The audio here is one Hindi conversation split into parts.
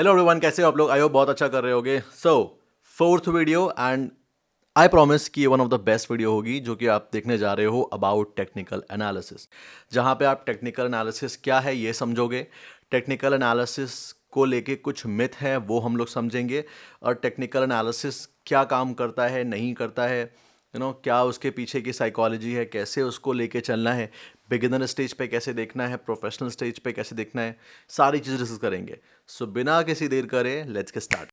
हेलो एवरीवन, कैसे हो आप लोग? आई होप बहुत अच्छा कर रहे होगे। So fourth video, and I promise कि ये one of the best video होगी जो कि आप देखने जा रहे हो अबाउट टेक्निकल एनालिसिस, जहाँ पे आप टेक्निकल एनालिसिस क्या है ये समझोगे। टेक्निकल एनालिसिस को लेके कुछ मिथ है वो हम लोग समझेंगे, और टेक्निकल एनालिसिस क्या काम करता है नहीं करता है, क्या उसके पीछे की साइकोलॉजी है, कैसे उसको लेके चलना है, बिगिनर स्टेज पे कैसे देखना है, प्रोफेशनल स्टेज पे कैसे देखना है, सारी चीज़ डिस्कस करेंगे। सो बिना किसी देर करे let's get start.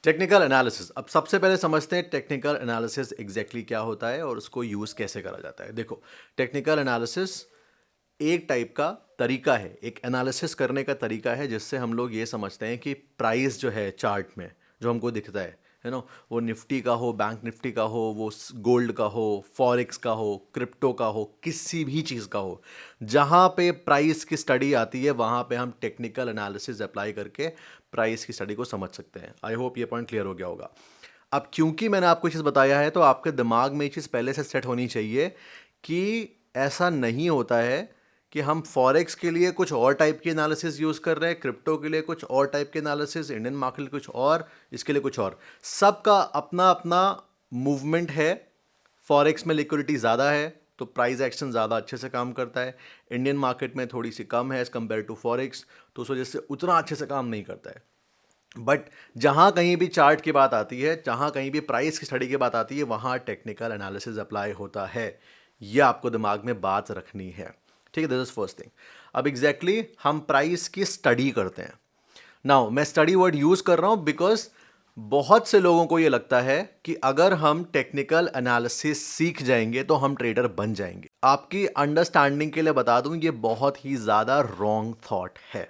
Technical analysis, अब सबसे पहले समझते हैं टेक्निकल एनालिसिस एग्जैक्टली क्या होता है और उसको यूज़ कैसे करा जाता है। देखो, टेक्निकल एनालिसिस एक टाइप का तरीका है, एक एनालिसिस करने का तरीका है जिससे हम लोग ये समझते हैं कि प्राइस जो है चार्ट में जो हमको दिखता है ना, वो निफ्टी का हो, बैंक निफ्टी का हो, वो गोल्ड का हो, फॉरेक्स का हो, क्रिप्टो का हो, किसी भी चीज़ का हो, जहाँ पे प्राइस की स्टडी आती है वहाँ पे हम टेक्निकल एनालिसिस अप्लाई करके प्राइस की स्टडी को समझ सकते हैं। आई होप ये पॉइंट क्लियर हो गया होगा। अब क्योंकि मैंने आपको चीज़ बताया है तो आपके दिमाग में ये चीज़ पहले से सेट होनी चाहिए कि ऐसा नहीं होता है कि हम फॉरेक्स के लिए कुछ और टाइप की एनालिसिस यूज़ कर रहे हैं, क्रिप्टो के लिए कुछ और टाइप के एनालिसिस, इंडियन मार्केट के लिए कुछ और, इसके लिए कुछ और। सबका अपना अपना मूवमेंट है। फॉरेक्स में लिक्विडिटी ज़्यादा है तो प्राइस एक्शन ज़्यादा अच्छे से काम करता है। इंडियन मार्केट में थोड़ी सी कम है एज़ कम्पेयर टू फॉरेक्स, तो उस वजह से उतना अच्छे से काम नहीं करता है। बट जहाँ कहीं भी चार्ट की बात आती है, जहाँ कहीं भी प्राइस की स्टडी की बात आती है, वहाँ टेक्निकल एनालिसिस अप्लाई होता है। यह आपको दिमाग में बात रखनी है, ठीक है। This is first thing. अब एग्जैक्टली हम प्राइस की स्टडी करते हैं। नाउ मैं स्टडी वर्ड यूज़ कर रहा हूँ बिकॉज बहुत से लोगों को ये लगता है कि अगर हम टेक्निकल एनालिसिस सीख जाएंगे तो हम ट्रेडर बन जाएंगे। आपकी अंडरस्टैंडिंग के लिए बता दूं, ये बहुत ही ज़्यादा रॉन्ग थॉट है।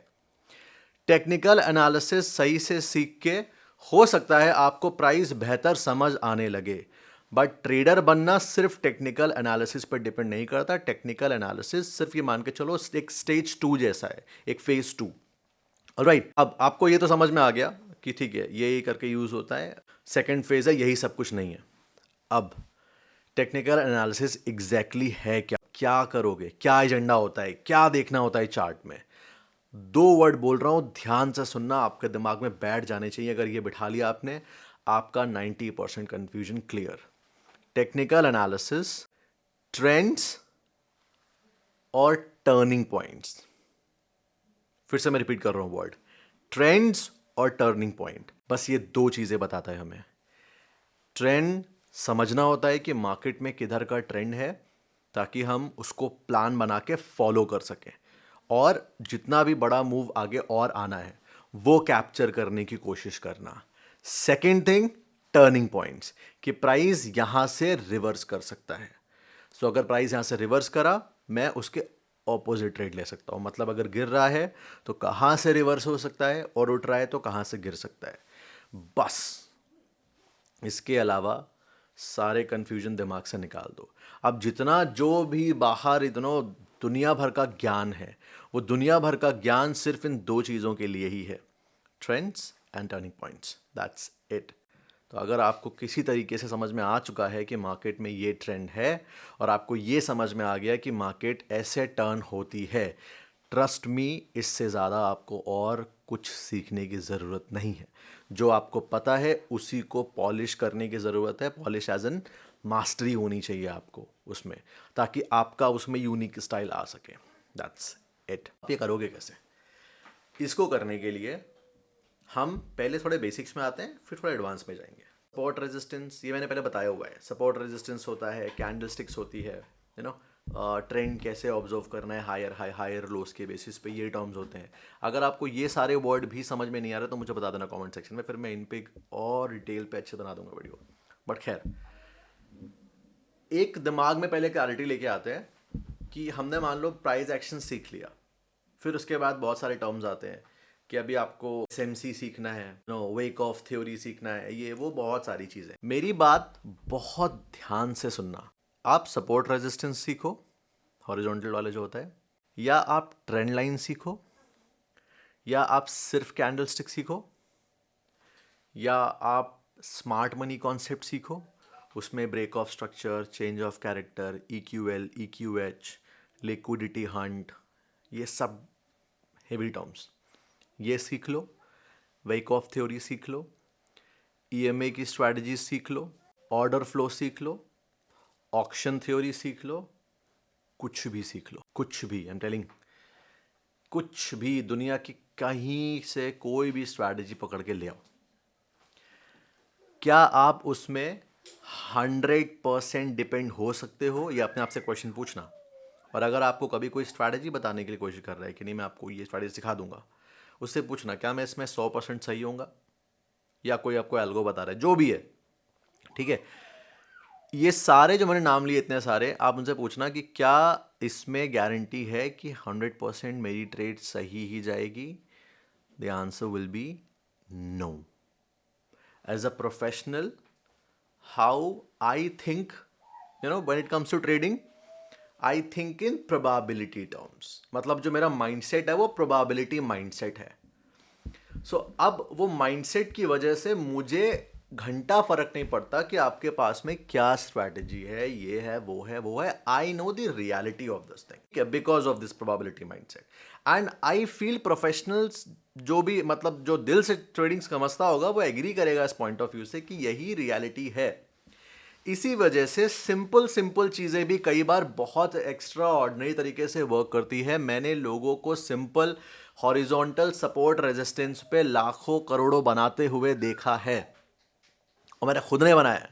टेक्निकल एनालिसिस सही से सीख के हो सकता है आपको प्राइस बेहतर समझ आने लगे, बट ट्रेडर बनना सिर्फ टेक्निकल एनालिसिस पर डिपेंड नहीं करता। टेक्निकल एनालिसिस सिर्फ ये मान के चलो एक स्टेज 2 जैसा है, एक फेज 2। ऑलराइट, अब आपको ये तो समझ में आ गया कि ठीक है ये करके यूज होता है, सेकंड फेज है, यही सब कुछ नहीं है। अब टेक्निकल एनालिसिस एग्जैक्टली है क्या, क्या करोगे, क्या एजेंडा होता है, क्या देखना होता है चार्ट में। दो वर्ड बोल रहा हूं, ध्यान से सुनना, आपके दिमाग में बैठ जाने चाहिए। अगर ये बिठा लिया आपने, आपका 90% confusion clear. Technical analysis, trends और टर्निंग पॉइंट्स। फिर से मैं रिपीट कर रहा हूं वर्ड, ट्रेंड्स और टर्निंग पॉइंट। बस ये दो चीजें बताता है हमें। ट्रेंड समझना होता है कि मार्केट में किधर का ट्रेंड है, ताकि हम उसको प्लान बना के फॉलो कर सकें, और जितना भी बड़ा मूव आगे और आना है वो कैप्चर करने की कोशिश करना। सेकेंड थिंग, टर्निंग पॉइंट्स, कि प्राइस यहां से रिवर्स कर सकता है। सो अगर प्राइस यहां से रिवर्स करा, मैं उसके ऑपोजिट ट्रेड ले सकता हूं। मतलब अगर गिर रहा है तो कहां से रिवर्स हो सकता है, और उठ रहा है तो कहां से गिर सकता है। बस इसके अलावा सारे कंफ्यूजन दिमाग से निकाल दो। अब जितना जो भी बाहर इतना दुनिया भर का ज्ञान है, वो दुनिया भर का ज्ञान सिर्फ इन दो चीज़ों के लिए ही है, trends and turning points, that's it. तो अगर आपको किसी तरीके से समझ में आ चुका है कि मार्केट में ये ट्रेंड है, और आपको ये समझ में आ गया कि मार्केट ऐसे टर्न होती है, ट्रस्ट मी, इससे ज़्यादा आपको और कुछ सीखने की ज़रूरत नहीं है। जो आपको पता है उसी को पॉलिश करने की ज़रूरत है। पॉलिश एज एन मास्टरी होनी चाहिए आपको उसमें, ताकि आपका उसमें यूनिक स्टाइल आ सके। That's it. आप ये करोगे कैसे? इसको करने के लिए हम पहले थोड़े बेसिक्स में आते हैं, फिर थोड़ा एडवांस में जाएंगे। सपोर्ट रेजिस्टेंस, ये मैंने पहले बताया हुआ है। सपोर्ट रेजिस्टेंस होता है, कैंडल स्टिक्स होती है, यू नो, ट्रेंड कैसे ऑब्जर्व करना है, हायर हाई हायर लोस के बेसिस पे, ये टर्म्स होते हैं। अगर आपको ये सारे वर्ड भी समझ में नहीं आ रहे तो मुझे बता देना कमेंट सेक्शन में, फिर मैं इन पे और डिटेल पे अच्छे बना दूंगा वीडियो। बट खैर, एक दिमाग में पहले क्लैरिटी लेके आते हैं कि हमने मान लो प्राइस एक्शन सीख लिया, फिर उसके बाद बहुत सारे टर्म्स आते हैं कि अभी आपको एसएमसी सीखना है, नो वेक ऑफ थ्योरी सीखना है, ये वो बहुत सारी चीज़ें। मेरी बात बहुत ध्यान से सुनना। आप सपोर्ट रेजिस्टेंस सीखो, हॉरिजॉन्टल वाले जो होता है, या आप ट्रेंड लाइन सीखो, या आप सिर्फ कैंडल स्टिक सीखो, या आप स्मार्ट मनी कॉन्सेप्ट सीखो, उसमें break of structure, change of character, E Q L, E Q H, liquidity hunt, ये सब हेवी टर्म्स, ये सीख लो। वेक ऑफ थ्योरी सीख लो, ईएमए की स्ट्रैटेजी सीख लो, ऑर्डर फ्लो सीख लो, ऑक्शन थ्योरी सीख लो, कुछ भी सीख लो, कुछ भी, आई एम टेलिंग, कुछ भी, दुनिया की कहीं से कोई भी स्ट्रैटेजी पकड़ के ले आओ। क्या आप उसमें 100% डिपेंड हो सकते हो, ये अपने आप से क्वेश्चन पूछना। और अगर आपको कभी कोई स्ट्रैटेजी बताने के लिए कोशिश कर रहा है कि नहीं मैं आपको ये स्ट्रैटेजी सिखा दूंगा, उससे पूछना क्या मैं इसमें 100% सही होऊंगा, या कोई आपको एल्गो बता रहा है, जो भी है, ठीक है। ये सारे जो मैंने नाम लिए इतने सारे, आप उनसे पूछना कि क्या इसमें गारंटी है कि 100% मेरी ट्रेड सही ही जाएगी। The answer will be no. As a professional, how I think, when it comes to trading, I think in probability terms. मतलब जो मेरा माइंडसेट है वो प्रोबेबिलिटी माइंडसेट है। सो अब वो माइंडसेट की वजह से मुझे घंटा फर्क नहीं पड़ता कि आपके पास में क्या स्ट्रैटेजी है, ये है, वो है, वो है। I know the reality of this thing because of this probability mindset. And I feel professionals जो भी, मतलब जो दिल से ट्रेडिंग समझता होगा, वो एग्री करेगा इस पॉइंट ऑफ व्यू से कि यही रियलिटी है। इसी वजह से सिंपल सिंपल चीज़ें भी कई बार बहुत एक्स्ट्रा ऑर्डिनरी तरीके से वर्क करती है। मैंने लोगों को सिंपल हॉरिजॉन्टल सपोर्ट रेजिस्टेंस पे लाखों करोड़ों बनाते हुए देखा है, और मैंने खुद ने बनाया है।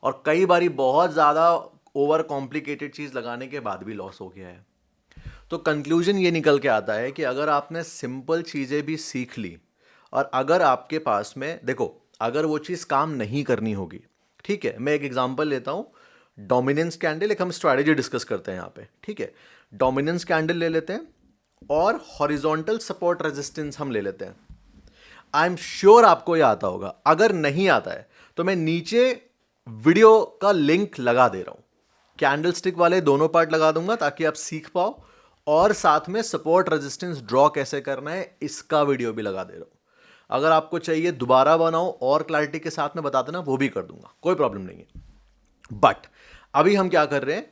और कई बारी बहुत ज़्यादा ओवर कॉम्प्लिकेटेड चीज़ लगाने के बाद भी लॉस हो गया है। तो कंक्लूजन ये निकल के आता है कि अगर आपने सिंपल चीज़ें भी सीख ली, और अगर आपके पास में, देखो, अगर वो चीज़ काम नहीं करनी होगी, ठीक है, मैं एक एग्जांपल लेता हूँ, डोमिनेंस कैंडल, एक हम स्ट्रैटेजी डिस्कस करते हैं यहाँ पे, ठीक है। डोमिनेंस कैंडल ले लेते हैं और हॉरिजॉन्टल सपोर्ट रेजिस्टेंस हम ले लेते हैं। आई एम श्योर आपको ये आता होगा। अगर नहीं आता है तो मैं नीचे वीडियो का लिंक लगा दे रहा हूं, कैंडल स्टिक वाले दोनों पार्ट लगा दूंगा ताकि आप सीख पाओ, और साथ में सपोर्ट रेजिस्टेंस ड्रॉ कैसे करना है इसका वीडियो भी लगा दे रहा हूं। अगर आपको चाहिए दोबारा बनाओ और क्लैरिटी के साथ में बता देना, वो भी कर दूंगा, कोई प्रॉब्लम नहीं है। बट अभी हम क्या कर रहे हैं,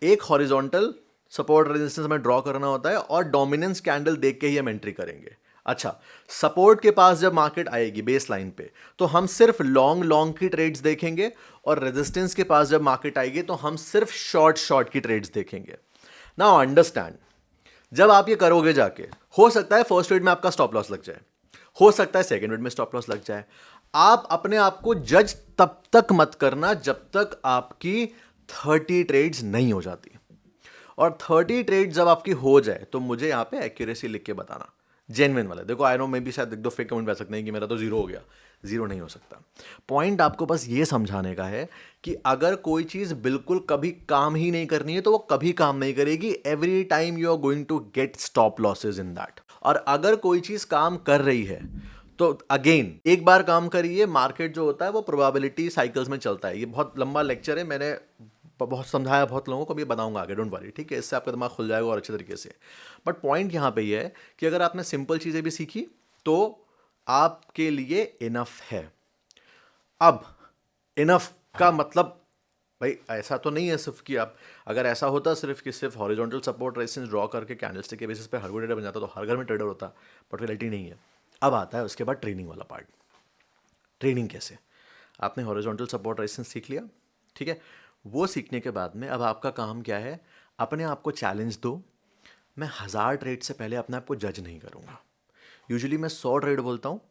एक हॉरिजॉन्टल सपोर्ट रेजिस्टेंस हमें ड्रॉ करना होता है और डोमिनेंस कैंडल देख के ही हम एंट्री करेंगे। अच्छा, सपोर्ट के पास जब मार्केट आएगी बेस लाइन पे, तो हम सिर्फ लॉन्ग लॉन्ग की ट्रेड्स देखेंगे, और रेजिस्टेंस के पास जब मार्केट आएगी तो हम सिर्फ शॉर्ट शॉर्ट की ट्रेड्स देखेंगे। नाउ अंडरस्टैंड, जब आप ये करोगे जाके, हो सकता है फर्स्ट ट्रेड में आपका स्टॉप लॉस लग जाए, हो सकता है सेकंड ट्रेड में स्टॉप लॉस लग जाए। आप अपने आप को जज तब तक मत करना जब तक आपकी 30 ट्रेड्स नहीं हो जाती। और 30 ट्रेड जब आपकी हो जाए तो मुझे यहाँ पे एक्यूरेसी लिख के बताना, जेन्युइन वाला। देखो, आई नो मे भी शायद एक दो फेक कमेंट आ सकते हैं कि मेरा तो जीरो हो गया। जीरो नहीं हो सकता। पॉइंट आपको बस ये समझाने का है कि अगर कोई चीज़ बिल्कुल कभी काम ही नहीं करनी है तो वो कभी काम नहीं करेगी। Every time you are going to get stop losses in that. और अगर कोई चीज़ काम कर रही है तो अगेन एक बार काम करिए। मार्केट जो होता है वो प्रोबेबिलिटी साइकिल्स में चलता है। ये बहुत लंबा लेक्चर है, मैंने बहुत समझाया बहुत लोगों को, भी बताऊंगा आगे, डोंट वरी, ठीक है। इससे आपका दिमाग खुल जाएगा और अच्छे तरीके से। बट पॉइंट यहाँ पे ये है कि अगर आपने सिंपल चीज़ें भी सीखी तो आपके लिए इनफ है। अब इनफ का मतलब भाई ऐसा तो नहीं है सिर्फ कि आप, अगर ऐसा होता सिर्फ कि सिर्फ हॉरिजॉन्टल सपोर्ट रेजिस्टेंस ड्रॉ करके कैंडलस्टिक के बेसिस पे हर कोई ट्रेडर बन जाता तो हर घर में ट्रेडर होता, बट रियलिटी नहीं है। अब आता है उसके बाद ट्रेनिंग वाला पार्ट। ट्रेनिंग कैसे, आपने हॉरिजॉन्टल सपोर्ट रेजिस्टेंस सीख लिया, ठीक है। वो सीखने के बाद में अब आपका काम क्या है, अपने आप को चैलेंज दो। मैं 1000 ट्रेड से पहले अपने आप को जज नहीं करूँगा। यूजुअली मैं 100 ट्रेड बोलता हूँ,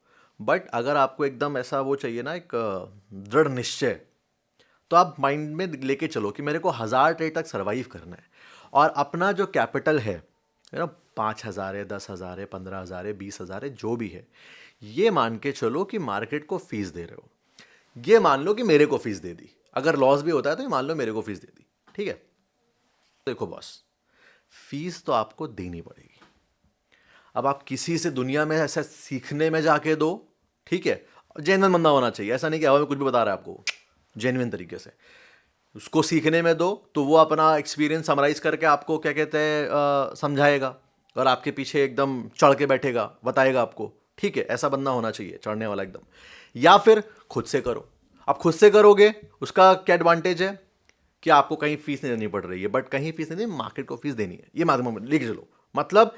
बट अगर आपको एकदम ऐसा वो चाहिए ना, एक दृढ़ निश्चय, तो आप माइंड में लेके चलो कि मेरे को 1000 ट्रेड तक सर्वाइव करना है। और अपना जो कैपिटल है, 5000 है, 10,000 है, 15,000 है, 20,000 है, जो भी है, ये मान के चलो कि मार्केट को फीस दे रहे हो। ये मान लो कि मेरे को फीस दे दी, अगर लॉस भी होता है तो ये मान लो मेरे को फीस दे दी, ठीक है। देखो बॉस, फीस तो आपको देनी पड़ेगी। अब आप किसी से दुनिया में ऐसा सीखने में जाके दो, ठीक है। जेन्युइन बंदा होना चाहिए, ऐसा नहीं कि हवा में कुछ भी बता रहा है आपको, जेन्युइन तरीके से उसको सीखने में दो, तो वो अपना एक्सपीरियंस समराइज करके आपको क्या कहते हैं समझाएगा, और आपके पीछे एकदम चढ़ के बैठेगा, बताएगा आपको, ठीक है। ऐसा बंदा होना चाहिए, चढ़ने वाला एकदम। या फिर खुद से करो। अब खुद से करोगे उसका क्या एडवांटेज है, कि आपको कहीं फीस नहीं देनी पड़ रही है, बट कहीं फीस नहीं देनी, मार्केट को फीस देनी है, ये माध्यम लेके चलो। मतलब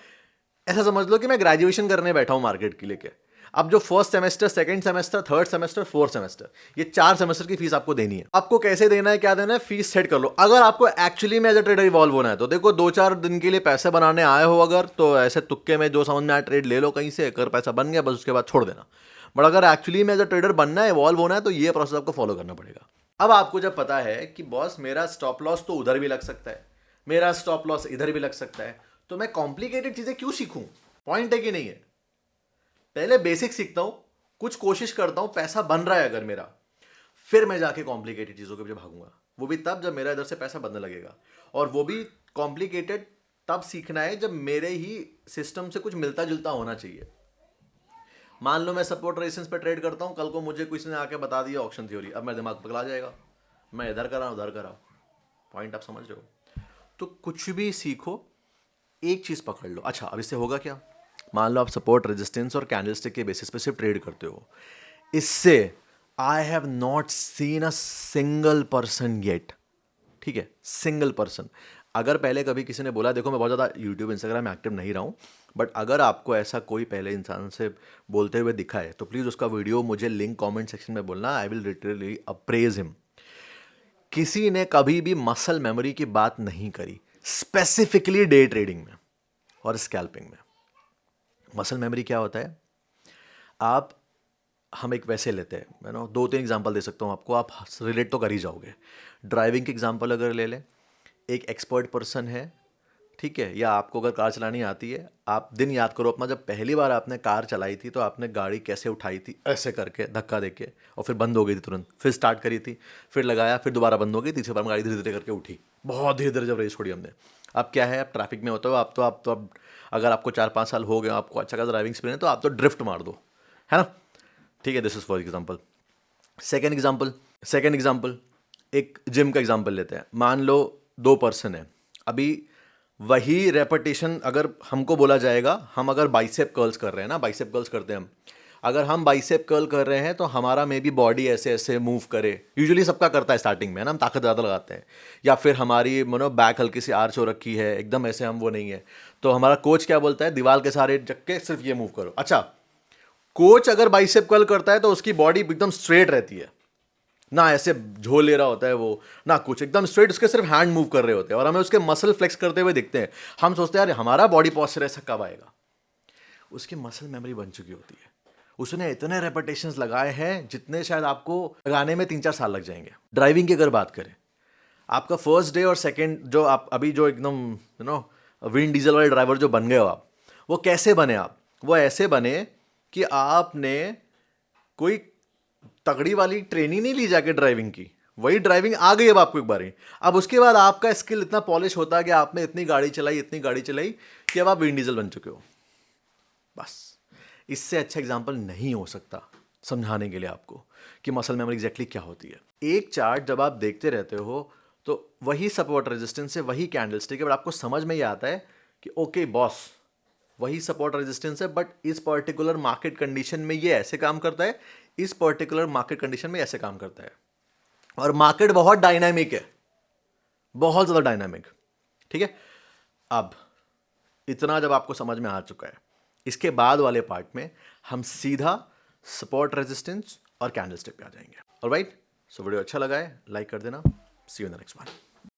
ऐसा समझ लो कि मैं ग्रेजुएशन करने बैठा हूं मार्केट की लेके। अब जो first semester, second semester, third semester, fourth semester, ये 4 सेमेस्टर की फीस आपको देनी है। आपको कैसे देना है, क्या देना है, फीस सेट कर लो। अगर आपको एक्चुअली में एज अ ट्रेडर इवॉल्व होना है तो देखो 2-4 दिन के लिए पैसे बनाने आए हो अगर, तो ऐसे तुक्के में जो समझ में आया ट्रेड ले लो कहीं से, अगर पैसा बन गया बस उसके बाद छोड़ देना। बट अगर एक्चुअली में एज अ ट्रेडर बनना है, इवॉल्व होना है, तो ये प्रोसेस आपको फॉलो करना पड़ेगा। अब आपको जब पता है कि बॉस मेरा स्टॉप लॉस तो उधर भी लग सकता है, मेरा स्टॉप लॉस इधर भी लग सकता है, तो मैं कॉम्प्लिकेटेड चीजें क्यों सीखूं? पॉइंट है कि नहीं है? पहले बेसिक सीखता हूं, कुछ कोशिश करता हूं, पैसा बन रहा है अगर मेरा, फिर मैं जाके कॉम्प्लिकेटेड चीजों के पीछे भागूंगा। वो भी तब जब मेरा इधर से पैसा बनने लगेगा, और वो भी कॉम्प्लिकेटेड तब सीखना है जब मेरे ही सिस्टम से कुछ मिलता जुलता होना चाहिए। मान लो मैं सपोर्ट रेजिस्टेंस पे ट्रेड करता हूं, कल को मुझे किसी ने आके बता दिया ऑप्शन थ्योरी, अब मेरा दिमाग पगला जाएगा, मैं इधर कर रहा हूं उधर कर रहा हूं। पॉइंट आप समझ रहे हो? तो कुछ भी सीखो, एक चीज पकड़ लो। अच्छा, अब इससे होगा क्या? मान लो आप सपोर्ट रेजिस्टेंस और कैंडलस्टिक के बेसिस पे सिर्फ ट्रेड करते हो, इससे I have not seen a single person yet, ठीक है, सिंगल पर्सन। अगर पहले कभी किसी ने बोला, देखो मैं बहुत ज़्यादा यूट्यूब इंस्टाग्राम में एक्टिव नहीं रहा हूँ, बट अगर आपको ऐसा कोई पहले इंसान से बोलते हुए दिखा है तो प्लीज़ उसका वीडियो मुझे लिंक कमेंट सेक्शन में बोलना, I will literally apprise him. किसी ने कभी भी मसल मेमोरी की बात नहीं करी, स्पेसिफिकली डे ट्रेडिंग में और स्कैल्पिंग में। मसल मेमोरी क्या होता है? आप, हम एक वैसे लेते हैं, मैं ना 2-3 एग्जांपल दे सकता हूँ आपको, आप रिलेट तो कर ही जाओगे। ड्राइविंग की एग्जांपल अगर ले लें, एक एक्सपर्ट पर्सन है, ठीक है, या आपको अगर कार चलानी आती है, आप दिन याद करो अपना, जब पहली बार आपने कार चलाई थी तो आपने गाड़ी कैसे उठाई थी, ऐसे करके धक्का देके, और फिर बंद हो गई थी तुरंत, फिर स्टार्ट करी थी, फिर लगाया, फिर दोबारा बंद हो गई, तीसरी बार गाड़ी धीरे धीरे करके उठी, बहुत धीरे धीरे जब रेस छोड़ी हमने। अब क्या है, आप ट्रैफिक में होते हो, आप अगर आपको 4-5 साल हो गए, आपको अच्छा खासा ड्राइविंग एक्सपीरियंस, तो आप तो ड्रिफ्ट मार दो, है ना? ठीक है, this is for example. Second example, एक जिम का एग्जाम्पल लेते हैं। मान लो 2 पर्सन है, अभी वही रेपिटेशन अगर हमको बोला जाएगा, हम अगर बाइसेप कर्ल्स कर रहे हैं ना, बाइसेप कर्ल्स करते हैं हम, अगर हम बाइसेप कर्ल कर रहे हैं तो हमारा मे बी बॉडी ऐसे ऐसे मूव करे, यूजुअली सबका करता है स्टार्टिंग में, है ना, हम ताकत ज़्यादा लगाते हैं, या फिर हमारी बैक हल्की सी आर्च हो रखी है, एकदम ऐसे हम वो नहीं है, तो हमारा कोच क्या बोलता है, दीवार के सहारे जग के सिर्फ ये मूव करो। अच्छा, कोच अगर बाइसेप कर्ल करता है तो उसकी बॉडी एकदम स्ट्रेट रहती है ना, ऐसे झोल ले रहा होता है वो ना, कुछ एकदम स्ट्रेट, उसके सिर्फ हैंड मूव कर रहे होते हैं और हमें उसके मसल फ्लेक्स करते हुए दिखते हैं। हम सोचते हैं यार हमारा बॉडी पॉस्चर ऐसा कब आएगा? उसकी मसल मेमोरी बन चुकी होती है, उसने इतने रेपिटेशंस लगाए हैं जितने शायद आपको लगाने में 3-4 साल लग जाएंगे। ड्राइविंग की अगर बात करें, आपका फर्स्ट डे और सेकेंड, जो आप अभी जो एकदम विंड डीजल वाले ड्राइवर जो बन गए हो आप, वो कैसे बने आप? वो ऐसे बने कि आपने कोई तगड़ी वाली ट्रेनिंग नहीं ली जाके ड्राइविंग की, वही ड्राइविंग आ गई अब आपको एक बार ही। अब उसके बाद आपका स्किल इतना पॉलिश होता कि आपने इतनी गाड़ी चलाई कि अब आप विंड डीजल बन चुके हो। बस इससे अच्छा एग्जाम्पल नहीं हो सकता समझाने के लिए आपको कि मसल मेमोरी एग्जैक्टली क्या होती है। एक चार्ट जब आप देखते रहते हो तो वही सपोर्ट रेजिस्टेंस है, वही कैंडलस्टिक है, बट आपको समझ में ये आता है कि ओके बॉस, वही सपोर्ट रेजिस्टेंस है, बट इस पर्टिकुलर मार्केट कंडीशन में ये ऐसे काम करता है, इस पर्टिकुलर मार्केट कंडीशन में ऐसे काम करता है। और मार्केट बहुत डायनामिक है, बहुत ज़्यादा डायनामिक, ठीक है। अब इतना जब आपको समझ में आ चुका है, इसके बाद वाले पार्ट में हम सीधा सपोर्ट रेजिस्टेंस और कैंडलस्टिक पे आ जाएंगे। ऑलराइट, सो वीडियो अच्छा लगा है लाइक कर देना। See you in the next one.